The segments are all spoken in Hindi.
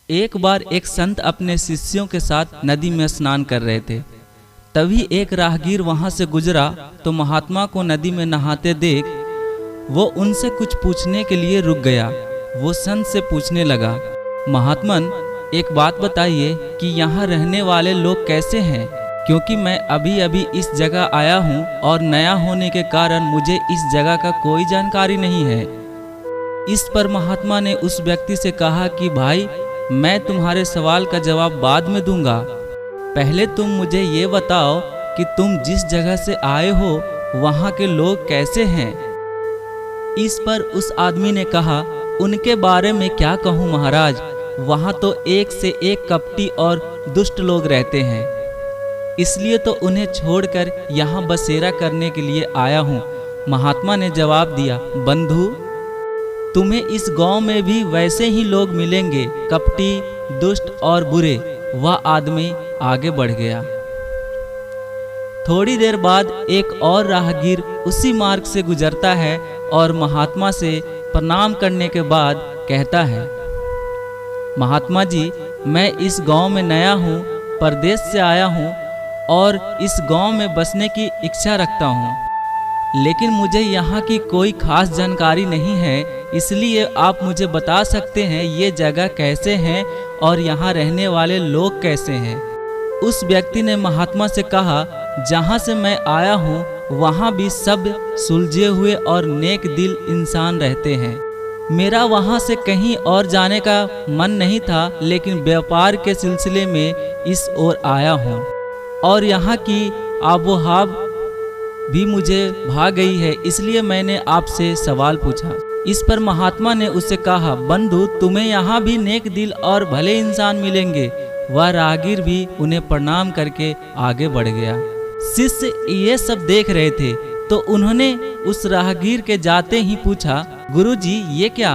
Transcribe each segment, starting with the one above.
एक बार एक संत अपने शिष्यों के साथ नदी में स्नान कर रहे थे। तभी एक राहगीर वहां से गुजरा तो महात्मा को नदी में नहाते देख वो उनसे कुछ पूछने के लिए रुक गया। वो संत से पूछने लगा, महात्मन, एक बात बताइए कि यहाँ रहने वाले लोग कैसे हैं, क्योंकि मैं अभी अभी इस जगह आया हूँ और नया होने के कारण मुझे इस जगह का कोई जानकारी नहीं है। इस पर महात्मा ने उस व्यक्ति से कहा कि भाई, मैं तुम्हारे सवाल का जवाब बाद में दूंगा, पहले तुम मुझे ये बताओ कि तुम जिस जगह से आए हो वहाँ के लोग कैसे हैं। इस पर उस आदमी ने कहा, उनके बारे में क्या कहूँ महाराज, वहाँ तो एक से एक कपटी और दुष्ट लोग रहते हैं, इसलिए तो उन्हें छोड़कर यहाँ बसेरा करने के लिए आया हूँ। महात्मा ने जवाब दिया, बंधु, तुम्हें इस गांव में भी वैसे ही लोग मिलेंगे, कपटी, दुष्ट और बुरे। वह आदमी आगे बढ़ गया। थोड़ी देर बाद एक और राहगीर उसी मार्ग से गुजरता है और महात्मा से प्रणाम करने के बाद कहता है, महात्मा जी, मैं इस गांव में नया हूँ, परदेश से आया हूँ और इस गांव में बसने की इच्छा रखता हूँ, लेकिन मुझे यहाँ की कोई खास जानकारी नहीं है, इसलिए आप मुझे बता सकते हैं ये जगह कैसे हैं और यहाँ रहने वाले लोग कैसे हैं। उस व्यक्ति ने महात्मा से कहा, जहाँ से मैं आया हूँ वहाँ भी सब सुलझे हुए और नेक दिल इंसान रहते हैं। मेरा वहाँ से कहीं और जाने का मन नहीं था, लेकिन व्यापार के सिलसिले में इस ओर आया हूँ और यहाँ की आबोहवा भी मुझे भा गई है, इसलिए मैंने आपसे सवाल पूछा। इस पर महात्मा ने उससे कहा, बंधु, तुम्हें यहाँ भी नेक दिल और भले इंसान मिलेंगे। वह राहगीर भी उन्हें प्रणाम करके आगे बढ़ गया। शिष्य ये सब देख रहे थे तो उन्होंने उस राहगीर के जाते ही पूछा, गुरुजी, ये क्या?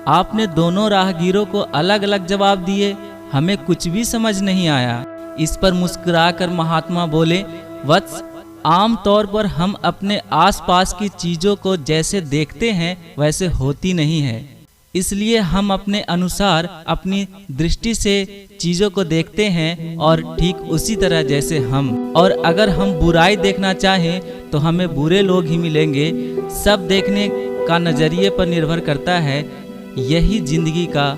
आपने दोनों राहगीरों को अलग अलग जवाब दिए, हमें कुछ भी समझ नहीं आया। इस पर मुस्कुराकर महात्मा बोले, वत्स, आम तौर पर हम अपने आसपास की चीज़ों को जैसे देखते हैं वैसे होती नहीं है, इसलिए हम अपने अनुसार अपनी दृष्टि से चीज़ों को देखते हैं और ठीक उसी तरह जैसे हम, और अगर हम बुराई देखना चाहें तो हमें बुरे लोग ही मिलेंगे। सब देखने का नज़रिए पर निर्भर करता है, यही जिंदगी का